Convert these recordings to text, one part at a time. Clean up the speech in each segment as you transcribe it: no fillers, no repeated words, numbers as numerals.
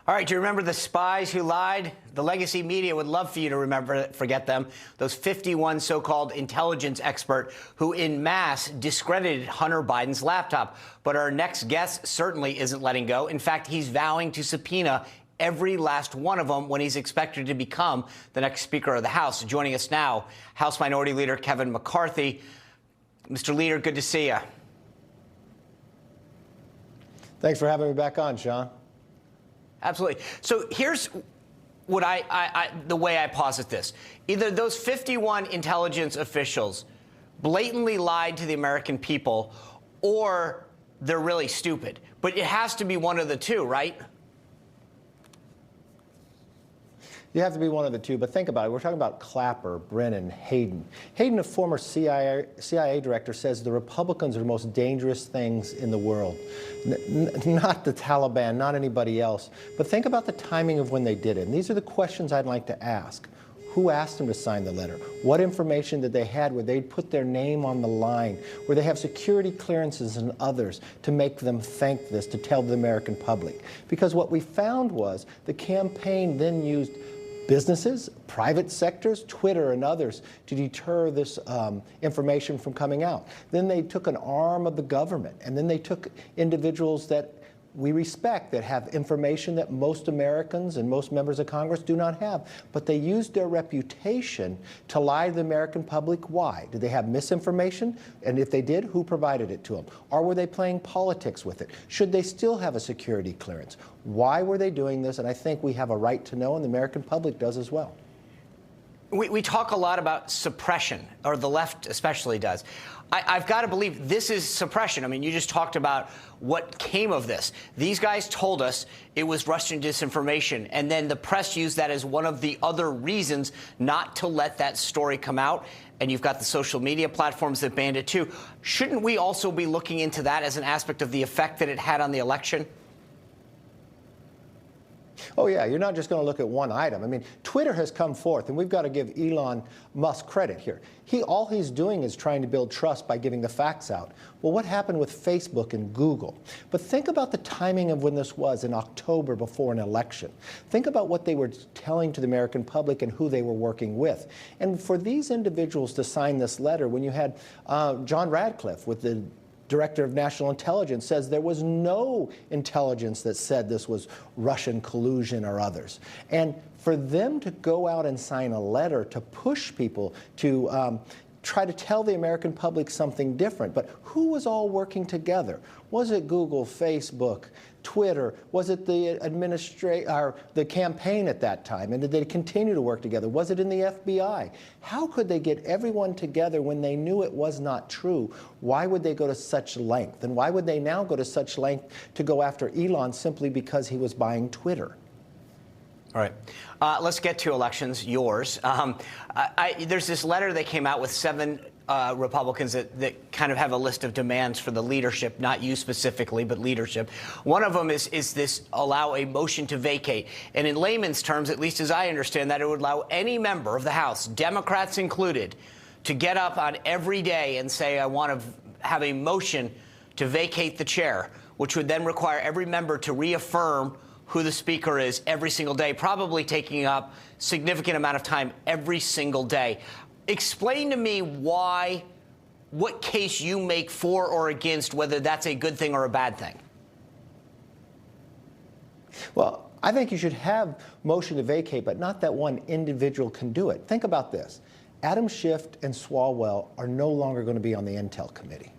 All right, do you remember the spies who lied? The legacy media would love for you to forget them. Those 51 so-called intelligence experts who en masse discredited Hunter Biden's laptop. But our next guest certainly isn't letting go. In fact, he's vowing to subpoena every last one of them when he's expected to become the next Speaker of the House. Joining us now, House Minority Leader Kevin McCarthy. Mr. Leader, good to see you. Thanks for having me back on, Sean. Absolutely. So here's what the way I posit this. Either those 51 intelligence officials blatantly lied to the American people, or they're really stupid. But it has to be one of the two, right? You have to be one of the two, but think about it. We're talking about Clapper, Brennan, Hayden. Hayden, a former CIA director, says the Republicans are the most dangerous things in the world. Not the Taliban, not anybody else. But think about the timing of when they did it. And these are the questions I'd like to ask. Who asked them to sign the letter? What information did they have where they'd put their name on the line, where they have security clearances and others to make them think this, to tell the American public? Because what we found was the campaign then used businesses, private sectors, Twitter and others to deter this information from coming out. Then they took an arm of the government, and then they took individuals that we respect, that have information that most Americans and most members of Congress do not have. But they used their reputation to lie to the American public. Why? Did they have misinformation? And if they did, who provided it to them? Or were they playing politics with it? Should they still have a security clearance? Why were they doing this? And I think we have a right to know, and the American public does as well. We talk a lot about suppression, or the left especially does. I've got to believe this is suppression. I mean, you just talked about what came of this. These guys told us it was Russian disinformation, and then the press used that as one of the other reasons not to let that story come out. And you've got the social media platforms that banned it too. Shouldn't we also be looking into that as an aspect of the effect that it had on the election? Oh, yeah, you're not just going to look at one item. I mean, Twitter has come forth, and we've got to give Elon Musk credit here. All he's doing is trying to build trust by giving the facts out. Well, what happened with Facebook and Google? But think about the timing of when this was in October before an election. Think about what they were telling to the American public and who they were working with. And for these individuals to sign this letter, when you had John Radcliffe with the Director of National Intelligence says there was no intelligence that said this was Russian collusion or others. And for them to go out and sign a letter to push people to try to tell the American public something different. But who was all working together? Was it Google, Facebook, Twitter? Was it the the campaign at that time? And did they continue to work together? Was it in the FBI? How could they get everyone together when they knew it was not true? Why would they go to such length? And why would they now go to such length to go after Elon simply because he was buying Twitter? All right. Let's get to elections, yours. There's this letter that came out with 7 Republicans that kind of have a list of demands for the leadership, not you specifically, but leadership. One of them is this allow a motion to vacate. And in layman's terms, at least as I understand that, it would allow any member of the House, Democrats included, to get up on every day and say, I want to have a motion to vacate the chair, which would then require every member to reaffirm who the speaker is every single day, probably taking up significant amount of time every single day. Explain to me what case you make for or against whether that's a good thing or a bad thing. Well, I think you should have motion to vacate, but not that one individual can do it. Think about this. Adam Schiff and Swalwell are no longer going to be on the Intel Committee.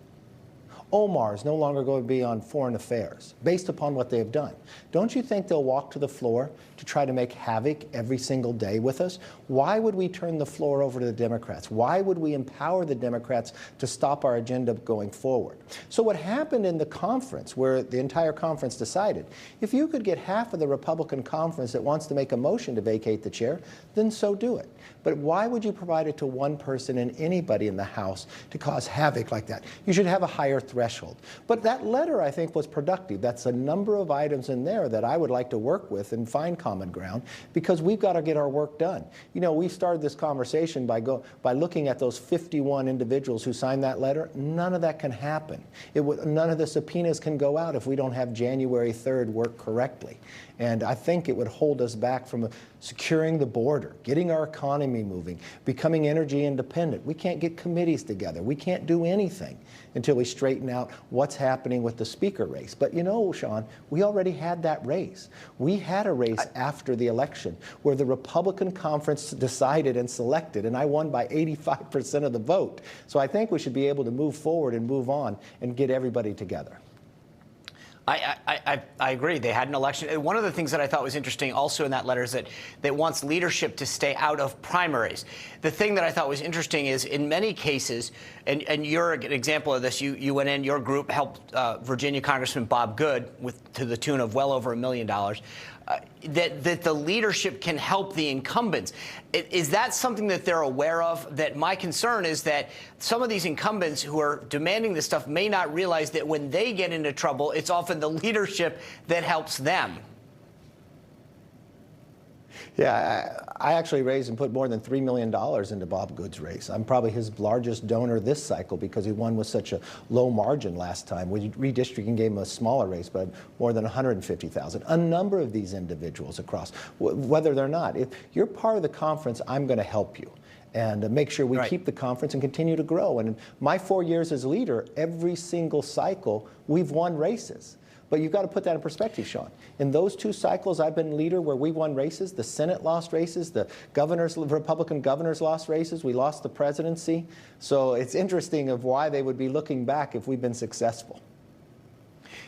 Omar is no longer going to be on Foreign Affairs, based upon what they have done. Don't you think they'll walk to the floor to try to make havoc every single day with us? Why would we turn the floor over to the Democrats? Why would we empower the Democrats to stop our agenda going forward? So what happened in the conference, where the entire conference decided, if you could get half of the Republican conference that wants to make a motion to vacate the chair, then so do it. But why would you provide it to one person and anybody in the House to cause havoc like that? You should have a higher threshold. threshold. But that letter, I think, was productive. That's a number of items in there that I would like to work with and find common ground, because we've got to get our work done. You know, we started this conversation by looking at those 51 individuals who signed that letter. None of that can happen. None of the subpoenas can go out if we don't have January 3rd work correctly. And I think it would hold us back from securing the border, getting our economy moving, becoming energy independent. We can't get committees together. We can't do anything until we straighten out what's happening with the speaker race. But you know, Sean, we already had that race. We had a race after the election where the Republican conference decided and selected, and I won by 85% of the vote. So I think we should be able to move forward and move on and get everybody together. I agree. They had an election. And one of the things that I thought was interesting also in that letter is that it wants leadership to stay out of primaries. The thing that I thought was interesting is in many cases, and you're an example of this, you went in, your group helped Virginia Congressman Bob Good to the tune of well over $1 million. That the leadership can help the incumbents. Is that something that they're aware of? That my concern is that some of these incumbents who are demanding this stuff may not realize that when they get into trouble, it's often the leadership that helps them. Yeah, I actually raised and put more than $3 million into Bob Good's race. I'm probably his largest donor this cycle because he won with such a low margin last time. Redistricting gave him a smaller race, but more than 150,000. A number of these individuals across, whether they're not. If you're part of the conference, I'm going to help you and make sure we keep the conference and continue to grow. And in my 4 years as leader, every single cycle, we've won races. But you've got to put that in perspective, Sean. In those 2 cycles I've been leader where we won races, the Senate lost races, the Republican governors lost races, we lost the presidency. So it's interesting of why they would be looking back if we've been successful.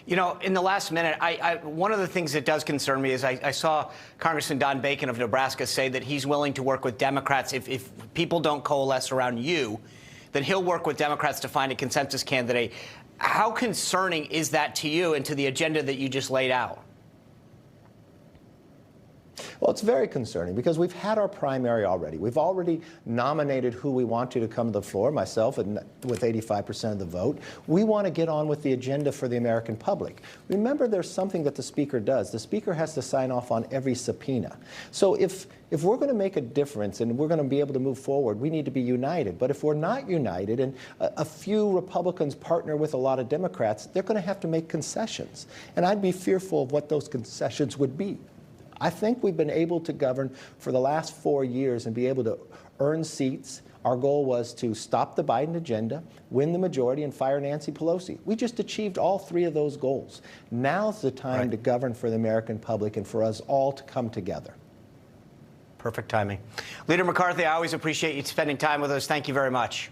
You know, in the last minute, one of the things that does concern me is I saw Congressman Don Bacon of Nebraska say that he's willing to work with Democrats if people don't coalesce around you, then he'll work with Democrats to find a consensus candidate. How concerning is that to you and to the agenda that you just laid out? Well, it's very concerning because we've had our primary already. We've already nominated who we want to come to the floor, myself and with 85% of the vote. We want to get on with the agenda for the American public. Remember, there's something that the Speaker does. The Speaker has to sign off on every subpoena. So if we're going to make a difference and we're going to be able to move forward, we need to be united. But if we're not united and a few Republicans partner with a lot of Democrats, they're going to have to make concessions. And I'd be fearful of what those concessions would be. I think we've been able to govern for the last 4 years and be able to earn seats. Our goal was to stop the Biden agenda, win the majority, and fire Nancy Pelosi. We just achieved all 3 of those goals. Now's the time to govern for the American public and for us all to come together. Perfect timing. Leader McCarthy, I always appreciate you spending time with us. Thank you very much.